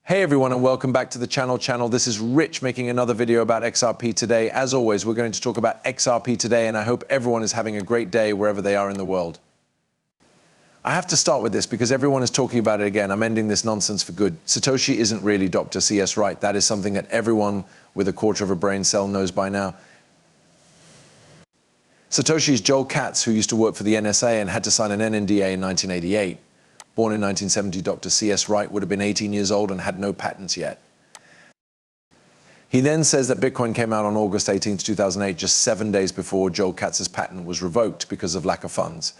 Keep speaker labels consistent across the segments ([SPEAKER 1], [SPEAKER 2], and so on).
[SPEAKER 1] Hey everyone, and welcome back to the channel. This is Rich making another video about XRP today. As always, we're going to talk about XRP today, and I hope everyone is having a great day wherever they are in the world. I have to start with this because everyone is talking about it again. I'm ending this nonsense for good. Satoshi isn't really Dr. C.S. Wright. That is something that everyone with a quarter of a brain cell knows by now. Satoshi is Joel Katz, who used to work for the NSA and had to sign an NDA in 1988. Born in 1970, Dr. C.S. Wright would have been 18 years old and had no patents yet. He then says that Bitcoin came out on August 18, 2008, just 7 days before Joel Katz's patent was revoked because of lack of funds.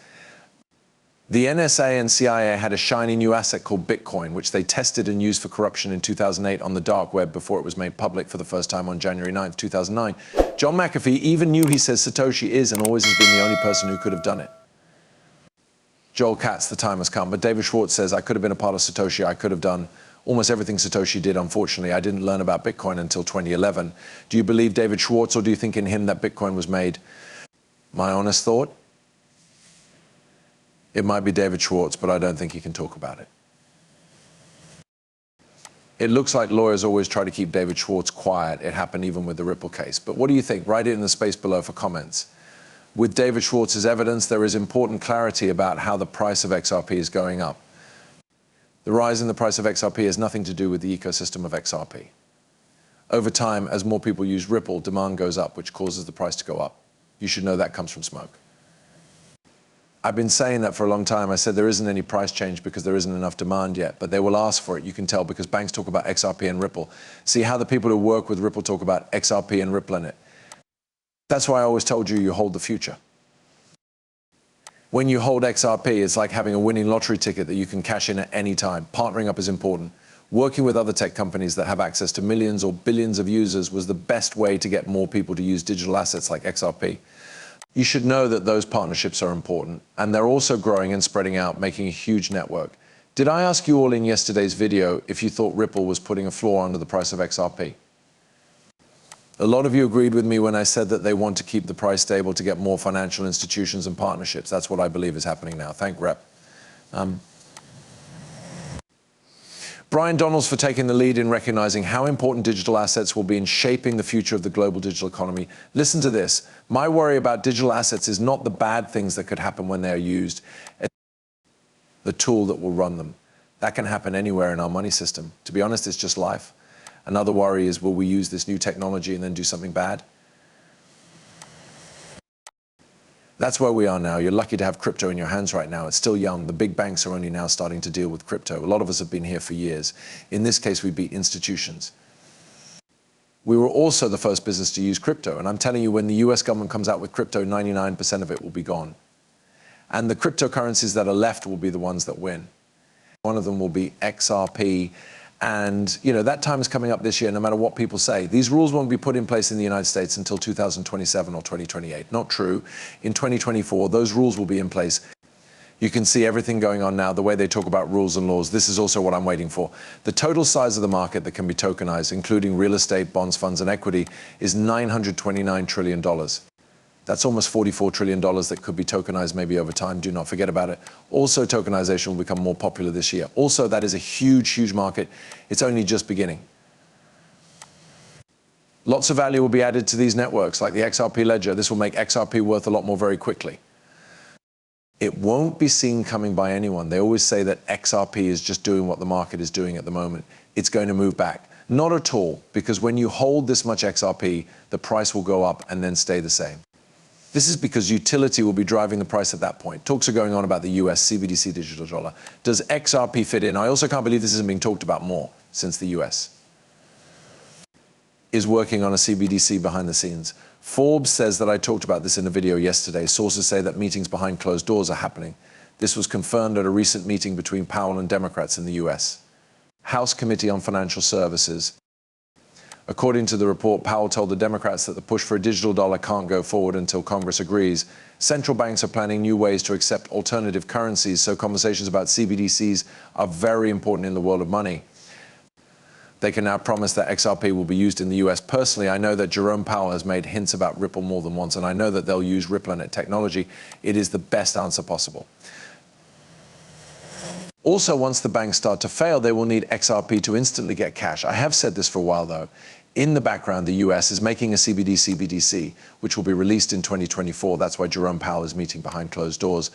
[SPEAKER 1] The NSA and CIA had a shiny new asset called Bitcoin, which they tested and used for corruption in 2008 on the dark web before it was made public for the first time on January 9, 2009. John McAfee even knew, he says, Satoshi is and always has been the only person who could have done it. Joel Katz, the time has come, but David Schwartz says, I could have been a part of Satoshi. I could have done almost everything Satoshi did. Unfortunately, I didn't learn about Bitcoin until 2011. Do you believe David Schwartz, or do you think in him that Bitcoin was made? My honest thought? It might be David Schwartz, but I don't think he can talk about it. It looks like lawyers always try to keep David Schwartz quiet. It happened even with the Ripple case. But what do you think? Write it in the space below for comments. With David Schwartz's evidence, there is important clarity about how the price of XRP is going up. The rise in the price of XRP has nothing to do with the ecosystem of XRP. Over time, as more people use Ripple, demand goes up, which causes the price to go up. You should know that comes from smoke. I've been saying that for a long time. I said there isn't any price change because there isn't enough demand yet, but they will ask for it. You can tell because banks talk about XRP and Ripple. See how the people who work with Ripple talk about XRP and Ripple in it. That's why I always told you hold the future. When you hold XRP, it's like having a winning lottery ticket that you can cash in at any time. Partnering up is important. Working with other tech companies that have access to millions or billions of users was the best way to get more people to use digital assets like XRP. You should know that those partnerships are important, and they're also growing and spreading out, making a huge network. Did I ask you all in yesterday's video if you thought Ripple was putting a floor under the price of XRP? A lot of you agreed with me when I said that they want to keep the price stable to get more financial institutions and partnerships. That's what I believe is happening now. Thank Rep. Brian Donalds for taking the lead in recognizing how important digital assets will be in shaping the future of the global digital economy. Listen to this. My worry about digital assets is not the bad things that could happen when they're used. It's the tool that will run them. That can happen anywhere in our money system. To be honest, it's just life. Another worry is, will we use this new technology and then do something bad? That's where we are now. You're lucky to have crypto in your hands right now. It's still young. The big banks are only now starting to deal with crypto. A lot of us have been here for years. In this case, we'd be institutions. We were also the first business to use crypto. And I'm telling you, when the US government comes out with crypto, 99% of it will be gone. And the cryptocurrencies that are left will be the ones that win. One of them will be XRP. And, you know, that time is coming up this year, no matter what people say. These rules won't be put in place in the United States until 2027 or 2028. Not true. In 2024, those rules will be in place. You can see everything going on now, the way they talk about rules and laws. This is also what I'm waiting for. The total size of the market that can be tokenized, including real estate, bonds, funds, and equity, is $929 trillion. That's almost $44 trillion that could be tokenized maybe over time. Do not forget about it. Also, tokenization will become more popular this year. Also, that is a huge, huge market. It's only just beginning. Lots of value will be added to these networks, like the XRP ledger. This will make XRP worth a lot more very quickly. It won't be seen coming by anyone. They always say that XRP is just doing what the market is doing at the moment. It's going to move back. Not at all, because when you hold this much XRP, the price will go up and then stay the same. This is because utility will be driving the price at that point. Talks are going on about the US CBDC digital dollar. Does XRP fit in? I also can't believe this isn't being talked about more since the US is working on a CBDC behind the scenes. Forbes says that I talked about this in a video yesterday. Sources say that meetings behind closed doors are happening. This was confirmed at a recent meeting between Powell and Democrats in the US. House Committee on Financial Services. According to the report, Powell told the Democrats that the push for a digital dollar can't go forward until Congress agrees. Central banks are planning new ways to accept alternative currencies, so conversations about CBDCs are very important in the world of money. They can now promise that XRP will be used in the US. Personally, I know that Jerome Powell has made hints about Ripple more than once, and I know that they'll use Ripple and technology. It is the best answer possible. Also, once the banks start to fail, they will need Xrp to instantly get cash. I have said this for a while, though. In the background, the US is making a CBDC, which will be released in 2024. That's why Jerome Powell is meeting behind closed doors.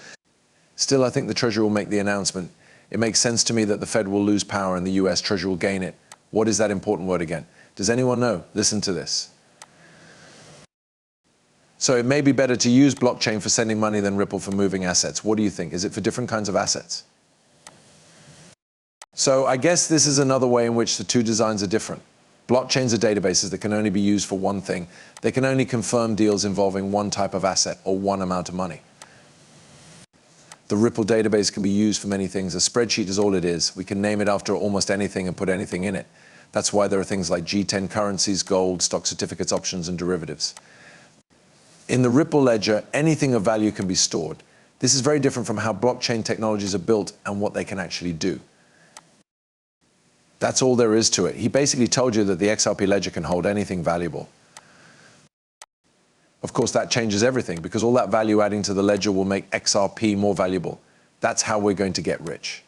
[SPEAKER 1] Still, I think the Treasury will make the announcement. It makes sense to me that the Fed will lose power and the US Treasury will gain it. What is that important word again? Does anyone know? Listen to this. So it may be better to use blockchain for sending money than Ripple for moving assets. What do you think? Is it for different kinds of assets? So I guess this is another way in which the two designs are different. Blockchains are databases that can only be used for one thing. They can only confirm deals involving one type of asset or one amount of money. The Ripple database can be used for many things. A spreadsheet is all it is. We can name it after almost anything and put anything in it. That's why there are things like G10 currencies, gold, stock certificates, options, and derivatives. In the Ripple ledger, anything of value can be stored. This is very different from how blockchain technologies are built and what they can actually do. That's all there is to it. He basically told you that the Xrp ledger can hold anything valuable. Of course, that changes everything because all that value adding to the ledger will make Xrp more valuable. That's how we're going to get rich.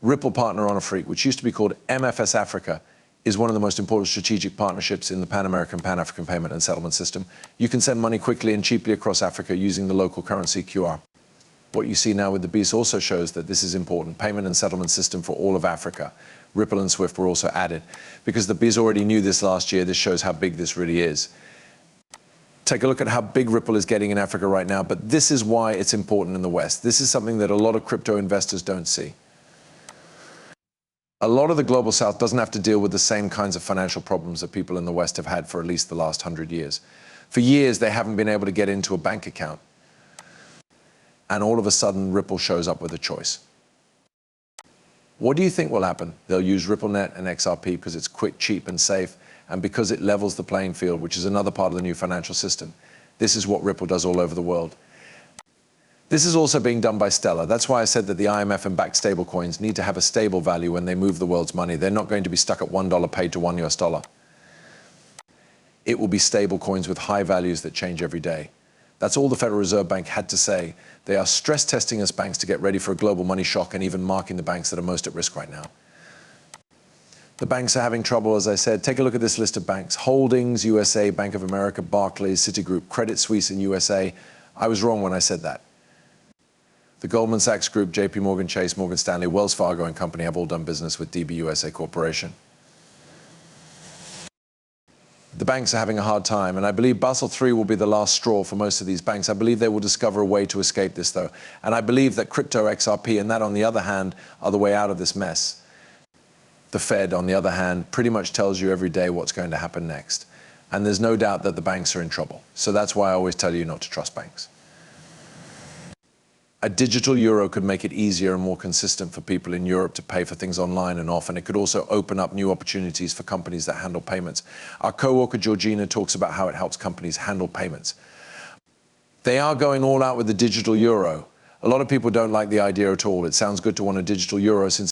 [SPEAKER 1] Ripple Partner on a Freak, which used to be called MFS Africa, is one of the most important strategic partnerships in the Pan-American, Pan-African payment and settlement system. You can send money quickly and cheaply across Africa using the local currency QR. What you see now with the beast also shows that this is important. Payment and settlement system for all of Africa. Ripple and Swift were also added. Because the beast already knew this last year, this shows how big this really is. Take a look at how big Ripple is getting in Africa right now, but this is why it's important in the West. This is something that a lot of crypto investors don't see. A lot of the Global South doesn't have to deal with the same kinds of financial problems that people in the West have had for at least the last 100 years. For years, they haven't been able to get into a bank account. And all of a sudden, Ripple shows up with a choice. What do you think will happen? They'll use RippleNet and Xrp because it's quick, cheap, and safe, and because it levels the playing field, which is another part of the new financial system. This is what Ripple does all over the world. This is also being done by Stellar. That's why I said that the IMF and backed stablecoins need to have a stable value when they move the world's money. They're not going to be stuck at $1 paid to $1 US. It will be stable coins with high values that change every day. That's all the Federal Reserve Bank had to say. They are stress testing us banks to get ready for a global money shock and even marking the banks that are most at risk right now. The banks are having trouble, as I said. Take a look at this list of banks. Holdings, USA, Bank of America, Barclays, Citigroup, Credit Suisse in USA. I was wrong when I said that. The Goldman Sachs Group, JP Morgan Chase, Morgan Stanley, Wells Fargo and Company have all done business with DB USA Corporation. The banks are having a hard time, and I believe Basel III will be the last straw for most of these banks. I believe they will discover a way to escape this, though. And I believe that crypto, Xrp, and that, on the other hand, are the way out of this mess. The Fed, on the other hand, pretty much tells you every day what's going to happen next. And there's no doubt that the banks are in trouble. So that's why I always tell you not to trust banks. A digital euro could make it easier and more consistent for people in Europe to pay for things online and off, and it could also open up new opportunities for companies that handle payments. Our co-worker Georgina talks about how it helps companies handle payments. They are going all out with the digital euro. A lot of people don't like the idea at all. It sounds good to want a digital euro since